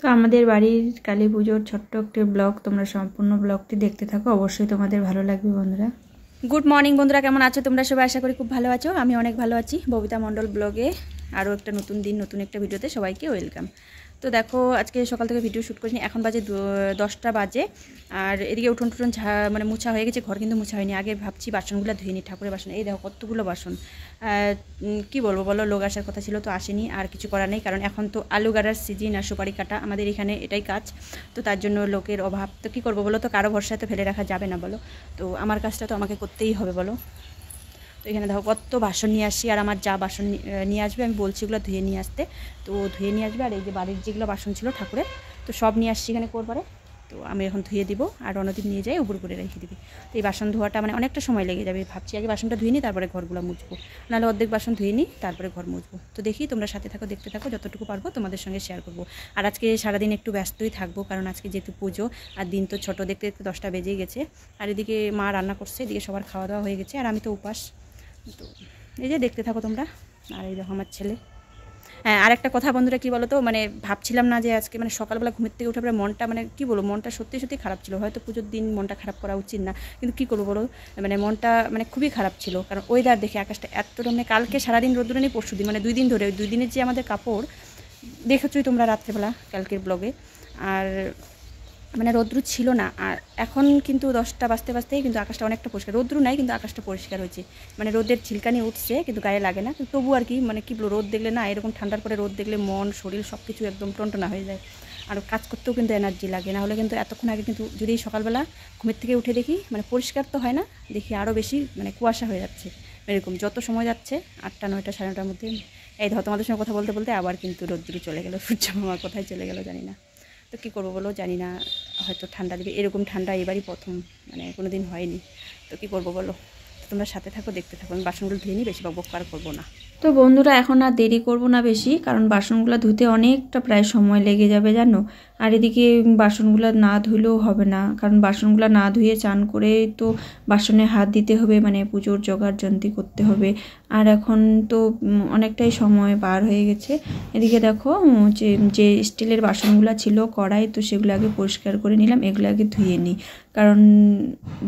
তো আমাদের বাড়ির কালী পুজোর ছোট্ট একটি ব্লগ, তোমরা সম্পূর্ণ ব্লগটি দেখতে থাকো, অবশ্যই তোমাদের ভালো লাগবে বন্ধুরা। গুড মর্নিং বন্ধুরা, কেমন আছো তোমরা সবাই? আশা করি খুব ভালো আছো। আমি অনেক ভালো আছি। ববিতা মণ্ডল ব্লগে আরও একটা নতুন দিন, নতুন একটা ভিডিওতে সবাইকে ওয়েলকাম। তো দেখো, আজকে সকাল থেকে ভিডিও শ্যুট করিনি, এখন বাজে 10টা বাজে। আর এদিকে উঠোন টুটন মানে মুছা হয়ে গেছে, ঘর কিন্তু মুছা হয়নি। আগে ভাবছি বাসনগুলো ধুয়ে নিই, ঠাকুরের বাসন। এই দেখো কতগুলো বাসন। কি বলবো বলো, লোক আসার কথা ছিল তো আসেনি, আর কিছু করার নেই, কারণ এখন তো আলু গাড়ার সিজন আর সুপারি কাটা, আমাদের এখানে এটাই কাজ। তো তার জন্য লোকের অভাব, তো কী করবো বলো, তো কারো ভরসায় তো ফেলে রাখা যাবে না বলো। তো আমার কাজটা তো আমাকে করতেই হবে বলো। তো এখানে দেখো কত বাসন নিয়ে আসি, আর আমার যা বাসন নিয়ে আসবে আমি বলছি ওগুলো ধুয়ে নিয়ে আসতে, তো ধুয়ে নিয়ে আসবে। আর এই যে বাড়ির যেগুলো বাসন ছিল ঠাকুরের, তো সব নিয়ে আসছি এখানে করবারে। তো আমি এখন ধুয়ে দিব, আর অন্যদিন নিয়ে যাই উপর করে রেখে দিবি। তো এই বাসন ধোয়াটা মানে অনেকটা সময় লেগে যাবে। ভাবছি আগে বাসনটা ধুয়ে নিই, তারপরে ঘরগুলো মুছবো, নাহলে অর্ধেক বাসন ধুয়ে নিই তারপরে ঘর মুছবো। তো দেখি, তোমরা সাথে থাকো, দেখতে থাকো, যতটুকু পারবো তোমাদের সঙ্গে শেয়ার করবো। আর আজকে সারাদিন একটু ব্যস্তই থাকবো, কারণ আজকে যেহেতু পুজো, আর দিন তো ছোটো, দেখতে দেখতে 10টা বেজেই গেছে। আর এদিকে মা রান্না করছে, এদিকে সবার খাওয়া দাওয়া হয়ে গেছে, আর আমি তো উপাস। তো এই যে দেখতে থাকো তোমরা। আর এই দেখো আমার ছেলে। হ্যাঁ, আর একটা কথা বন্ধুরা, কী বলো তো, মানে ভাবছিলাম না যে আজকে মানে সকালবেলা ঘুমের থেকে উঠে পরে মনটা মানে কী বলবো, মনটা সত্যি সত্যি খারাপ ছিল। হয়তো পুজোর দিন মনটা খারাপ করা উচিত না, কিন্তু কী করবো বলো, মানে মনটা মানে খুবই খারাপ ছিল। কারণ ওয়েদার দেখে আকাশটা এত মানে কালকে সারাদিন রোদ্দুর নেই, পরশু দিন মানে 2 দিন ধরে, 2 দিনের যে আমাদের কাপড় দেখেছোই তোমরা রাত্রেবেলা কালকের ব্লগে। আর মানে রৌদ্র ছিল না। আর এখন কিন্তু 10টা বাজতে বাজতেই কিন্তু আকাশটা অনেকটা পরিষ্কার, রৌদ্র নাই কিন্তু আকাশটা পরিষ্কার হয়েছে। মানে রোদের ঝিলকানি উঠছে কিন্তু গায়ে লাগে না, তবু আর কি মানে কী বলবো, রোদ দেখলে না, এরকম ঠান্ডার পরে রোদ দেখলে মন শরীর সব কিছু একদম টনটনা হয়ে যায়। আর কাজ করতেও কিন্তু এনার্জি লাগে, না হলে কিন্তু এতক্ষণ আগে কিন্তু যদি সকালবেলা ঘুমের থেকে উঠে দেখি মানে পরিষ্কার তো হয় না, দেখি আরও বেশি মানে কুয়াশা হয়ে যাচ্ছে। এরকম যত সময় যাচ্ছে 8টা 9টা 9:30টার মধ্যে, এই ধর তোমাদের সঙ্গে কথা বলতে বলতে আবার কিন্তু রোদ্দুর চলে গেল, সূর্য মামা কোথায় চলে গেল জানি না। তো কী করবো বলো, জানি না, হয়তো ঠান্ডা দেবে, এরকম ঠান্ডা এবারই প্রথম, মানে কোনো দিন হয়নি। তো কী করবো বলো, তোমরা সাথে থাকো, দেখতে থাকো। আমি বাসনগুলো ধুয়ে নিই, বেশি বকবক আর করবো না। তো বন্ধুরা, এখন আর দেরি করব না বেশি, কারণ বাসনগুলো ধুতে অনেকটা প্রায় সময় লেগে যাবে জানো। আর এদিকে বাসনগুলো না ধুলেও হবে না, কারণ বাসনগুলো না ধুয়ে চান করে তো বাসনে হাত দিতে হবে, মানে পুজোর জোগাড় যন্ত্রী করতে হবে। আর এখন তো অনেকটাই সময় পার হয়ে গেছে। এদিকে দেখো যে স্টিলের বাসনগুলো ছিল কড়াই, তো সেগুলো আগে পরিষ্কার করে নিলাম, এগুলো আগে ধুয়ে নিই, কারণ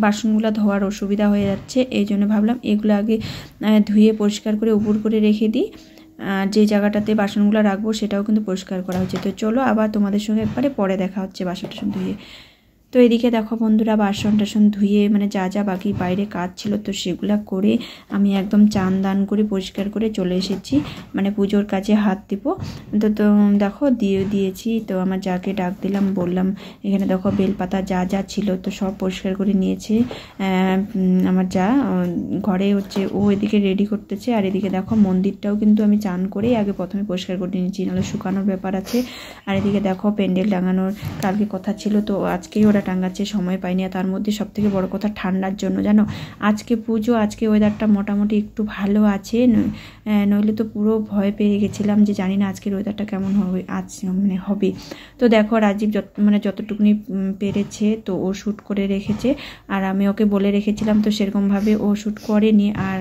বাসনগুলো ধোয়ার অসুবিধা হয়ে যাচ্ছে। এই জন্য ভাবলাম এগুলো আগে ধুয়ে পরিষ্কার করে উপর করে রেখে দিই। যে জায়গাটাতে বাসনগুলো রাখবো সেটাও কিন্তু পরিষ্কার করা হচ্ছে। তো চলো আবার তোমাদের সঙ্গে একবারে পরে দেখা হচ্ছে বাসন টাসন ধুয়ে। তো এদিকে দেখো বন্ধুরা, বাসন টাসন ধুয়ে মানে যা যা বাকি বাইরে কাজ ছিল তো সেগুলো করে আমি একদম চান দান করে পরিষ্কার করে চলে এসেছি, মানে পুজোর কাজে হাত দিব। তো দেখো দিয়েছি। তো আমার যাকে ডাক দিলাম, বললাম এখানে দেখো বেলপাতা যা যা ছিল তো সব পরিষ্কার করে নিয়েছে আমার যা। ঘরে হচ্ছে ও এদিকে রেডি করতেছে, আর এদিকে দেখো মন্দিরটাও কিন্তু আমি চান করেই আগে প্রথমে পরিষ্কার করে নিয়েছি, নাহলে শুকানোর ব্যাপার আছে। আর এদিকে দেখো প্যান্ডেল টাঙানোর কালকে কথা ছিল, তো আজকেই ওরা টাঙ্গাচ্ছে, সময় পাইনি। আর তার মধ্যে সবথেকে বড় কথা ঠান্ডার জন্য জানো, আজকে পুজো, আজকে ওয়েদারটা মোটামুটি একটু ভালো আছে, নইলে তো পুরো ভয় পেয়ে গেছিলাম যে জানি না আজকের ওয়েদারটা কেমন হবে, আজ মানে হবে। তো দেখো রাজীব মানে যতটুকুনি পেরেছে তো ও শ্যুট করে রেখেছে, আর আমি ওকে বলে রেখেছিলাম, তো সেরকমভাবে ও শ্যুট করেনি। আর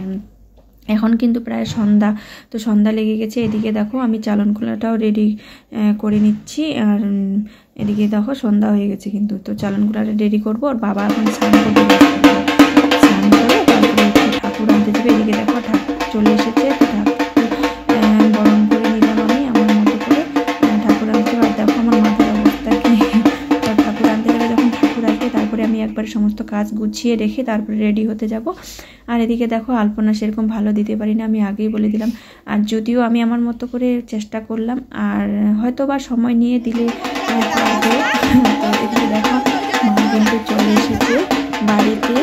এখন কিন্তু প্রায় সন্ধ্যা, তো সন্ধ্যা লেগে গেছে। এদিকে দেখো আমি চালন খোলাটাও রেডি করে নিচ্ছি, আর এদিকে দেখো সন্ধ্যা হয়ে গেছে কিন্তু। তো চালন খোলাটা রেডি করবো, আর বাবা এখন স্নান করতে স্নান করে তারপরে ঠাকুর আনতে যাবে। এদিকে দেখো ঠাকুর চলে এসেছে, বরণ করে নিলাম আমি আমার মতো করে ঠাকুর আনতে। আর দেখো আমার মাথার অবস্থা কি, ঠাকুর আনতে যাবে যখন ঠাকুর আসবে তারপরে আমি একবার সমস্ত কাজ গুছিয়ে রেখে তারপরে রেডি হতে যাব। আর এদিকে দেখো আলপনা সেরকম ভালো দিতে পারি না, আমি আগেই বলে দিলাম। আর যদিও আমি আমার মতো করে চেষ্টা করলাম, আর হয়তো বা সময় নিয়ে দিলে পারবে। তো এদিকে দেখো মা কিন্তু চলে এসেছে বাড়িতে।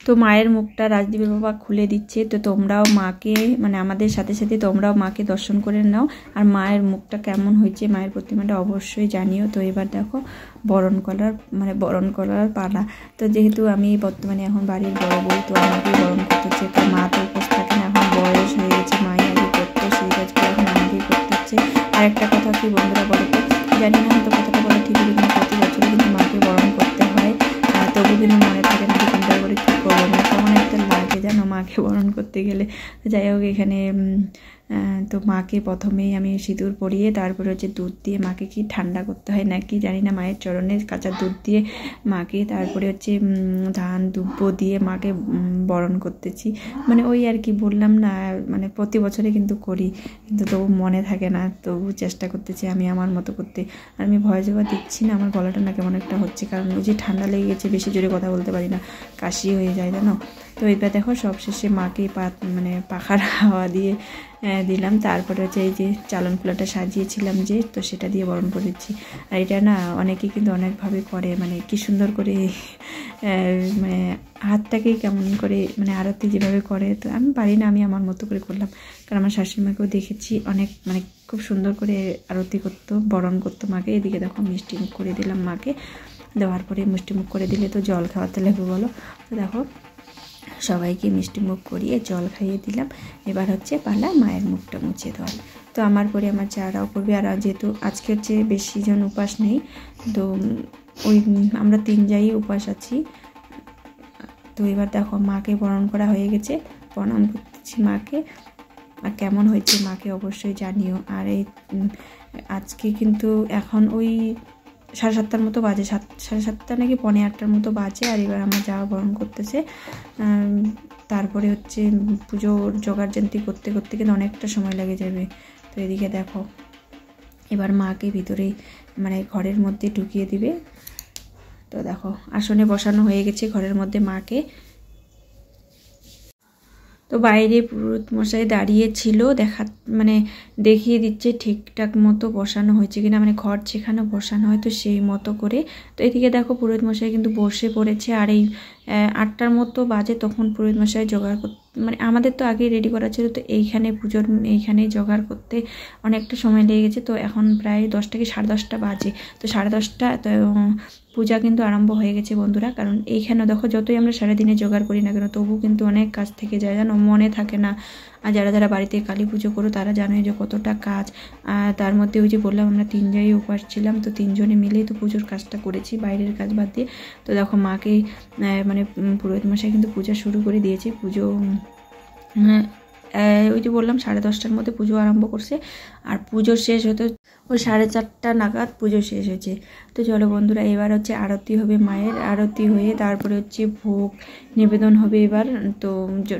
তো মায়ের মুখটা রাজদীপের বাবা খুলে দিচ্ছে। তো তোমরাও মাকে মানে আমাদের সাথে সাথে তোমরাও মাকে দর্শন করে নাও, আর মায়ের মুখটা কেমন হয়েছে, মায়ের প্রতিমাটা অবশ্যই জানিও। তো এবার দেখো বরণ করার পালা। তো যেহেতু আমি বর্তমানে এখন বাড়ির বড় বউ, তো আমাকেই বরণ করতেছে। তো মা তো উপোস থাকে না, এখন বয়স হয়ে গেছে, মাই আগে করতো, সেই কাজগুলো এখন আমাকেই করতে হচ্ছে। আর একটা কথা কি বন্ধুরা বলো তো, জানি না হয়তো কথাটা বলা ঠিক হবে, কিন্তু প্রতি বছরই কিন্তু মাকে বরণ করতে হয়। কোনোদিনও মনে থাকে না চিন্তা করে কী করবো, মানে কেমন একটা লাগে জানো মাকে বরণ করতে গেলে। যাই হোক এখানে তো মাকে প্রথমেই আমি সিঁদুর পরিয়ে তারপরে হচ্ছে দুধ দিয়ে মাকে কি ঠান্ডা করতে হয় নাকি জানি না, মায়ের চরণে কাঁচা দুধ দিয়ে মাকে তারপরে হচ্ছে ধান দুব্ব দিয়ে মাকে বরণ করতেছি। মানে ওই আর কি বললাম না, মানে প্রতি বছরে কিন্তু করি, কিন্তু তবু মনে থাকে না, তবু চেষ্টা করতেছি আমি আমার মতো করতে। আর আমি ভয় জবা দিচ্ছি না, আমার গলাটা না কেমন একটা হচ্ছে, কারণ ওই যে ঠান্ডা লেগে গেছে, বেশি জোরে কথা বলতে পারি না, কাশি হয়ে যায় জানো। তো এবার দেখো সবশেষে মাকে মানে পাখার হাওয়া দিয়ে দিলাম। তারপরে হচ্ছে এই যে চালন কুলাটা সাজিয়েছিলাম যে, তো সেটা দিয়ে বরণ করেছি। আর এটা না অনেকেই কিন্তু অনেকভাবে করে, মানে কি সুন্দর করে মানে হাতটাকেই কেমন করে মানে আরতি যেভাবে করে, তো আমি পারি না, আমি আমার মতো করে করলাম। কারণ আমার শাশুড়িমাকেও দেখেছি অনেক মানে খুব সুন্দর করে আরতি করতো, বরণ করতো মাকে। এদিকে দেখো মিষ্টি মুখ করে দিলাম মাকে, দেওয়ার পরে মিষ্টি মুখ করে দিলে তো জল খাওয়াতে লাগবে বলো। তো দেখো সবাইকে মিষ্টি মুখ করিয়ে জল খাইয়ে দিলাম। এবার হচ্ছে পালা মায়ের মুখটা মুছে দেওয়ার। তো আমার পরে আমার চারাও করবে। আর যেহেতু আজকে হচ্ছে বেশি জন উপাস নেই, তো ওই আমরা 3 যাই উপাস আছি। তো এবার দেখো মাকে বরণ করা হয়ে গেছে, প্রণাম করতেছি মাকে। আর কেমন হয়েছে মাকে অবশ্যই জানিও। আর এই আজকে কিন্তু এখন ওই 7:30টার মতো বাজে, 7:30 নাকি 7:45টার মতো বাজে। আর এবার আমার যাওয়া বরণ করতেছে। তারপরে হচ্ছে পুজোর জোগাড় জান্তি করতে করতে কিন্তু অনেকটা সময় লেগে যাবে। তো এদিকে দেখো এবার মাকে ভিতরে মানে ঘরের মধ্যে ঢুকিয়ে দিবে। তো দেখো আসনে বসানো হয়ে গেছে ঘরের মধ্যে মাকে। তো বাইরে পুরোহিত মশাই দাঁড়িয়ে ছিল, মানে দেখিয়ে দিচ্ছে ঠিকঠাক মতো বসানো হয়েছে কিনা, মানে ঘর যেখানে বসানো হয় তো সেই মতো করে। তো এদিকে দেখো পুরোহিত মশাই কিন্তু বসে পড়েছে। আর এই 8টার মতো বাজে তখন পুরোহিত মশাই জোগাড় মানে আমাদের তো আগে রেডি করা ছিল, তো এইখানে পুজোর এইখানেই জোগাড় করতে অনেকটা সময় লেগে গেছে। তো এখন প্রায় 10টা কি 10:30 বাজে। তো 10:30 তো পূজা কিন্তু আরম্ভ হয়ে গেছে বন্ধুরা। কারণ এইখানে দেখো যতই আমরা সারাদিনে জোগাড় করি না কেন, তবু কিন্তু অনেক কাজ থেকে যায় জানো, মনে থাকে না। আর যারা যারা বাড়িতে কালী পুজো করো তারা জানোই যে কতটা কাজ। আর তার মধ্যে ওই যে বললাম আমরা 3 জায়গায় উপাস ছিলাম, তো 3 জনে মিলেই তো পুজোর কাজটা করেছি, বাইরের কাজ বাদ দিয়ে। তো দেখো মাকে মানে পুরোহিত মশাই কিন্তু পূজা শুরু করে দিয়েছে। পুজো ওই যে বললাম 10:30টার মধ্যে পুজো আরম্ভ করছে। আর পুজো শেষ হতে ওই 4:30 নাগাদ পুজো শেষ হয়েছে। তো চলো বন্ধুরা এবার হচ্ছে আরতি হবে, মায়ের আরতি হয়ে তারপরে হচ্ছে ভোগ নিবেদন হবে এবার। তো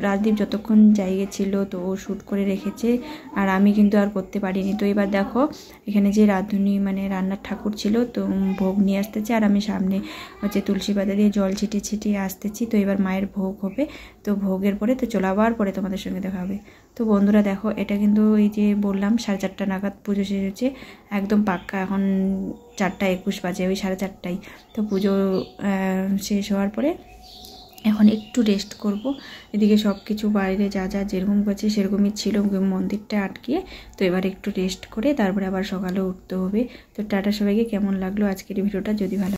রাজদীপ যতক্ষণ জায়গা ছিল তো ও শ্যুট করে রেখেছে, আর আমি কিন্তু আর করতে পারিনি। তো এবার দেখো এখানে যে রাঁধুনি মানে রান্নার ঠাকুর ছিল, তো ভোগ নিয়ে আসতেছে, আর আমি সামনে হচ্ছে তুলসী পাতা দিয়ে জল ছিটিয়ে ছিটিয়ে আসতেছি। তো এবার মায়ের ভোগ হবে। তো ভোগের পরে তো চলে আবার পরে তোমাদের সঙ্গে দেখা হবে। তো বন্ধুরা দেখো এটা কিন্তু এই যে বললাম 4:30 নাগাদ পুজো শেষ হচ্ছে, একদম পাক্কা এখন 4:21 বাজে, ওই 4:30টায়। তো পুজো শেষ হওয়ার পরে এখন একটু রেস্ট করব। এদিকে সব কিছু বাইরে যা যা যেরকম করছে সেরকমই ছিল, মন্দিরটা আটকিয়ে। তো এবার একটু রেস্ট করে তারপরে আবার সকালে উঠতে হবে। তো টাটা সবাইকে, কেমন লাগলো আজকের ভিডিওটা, যদি ভালো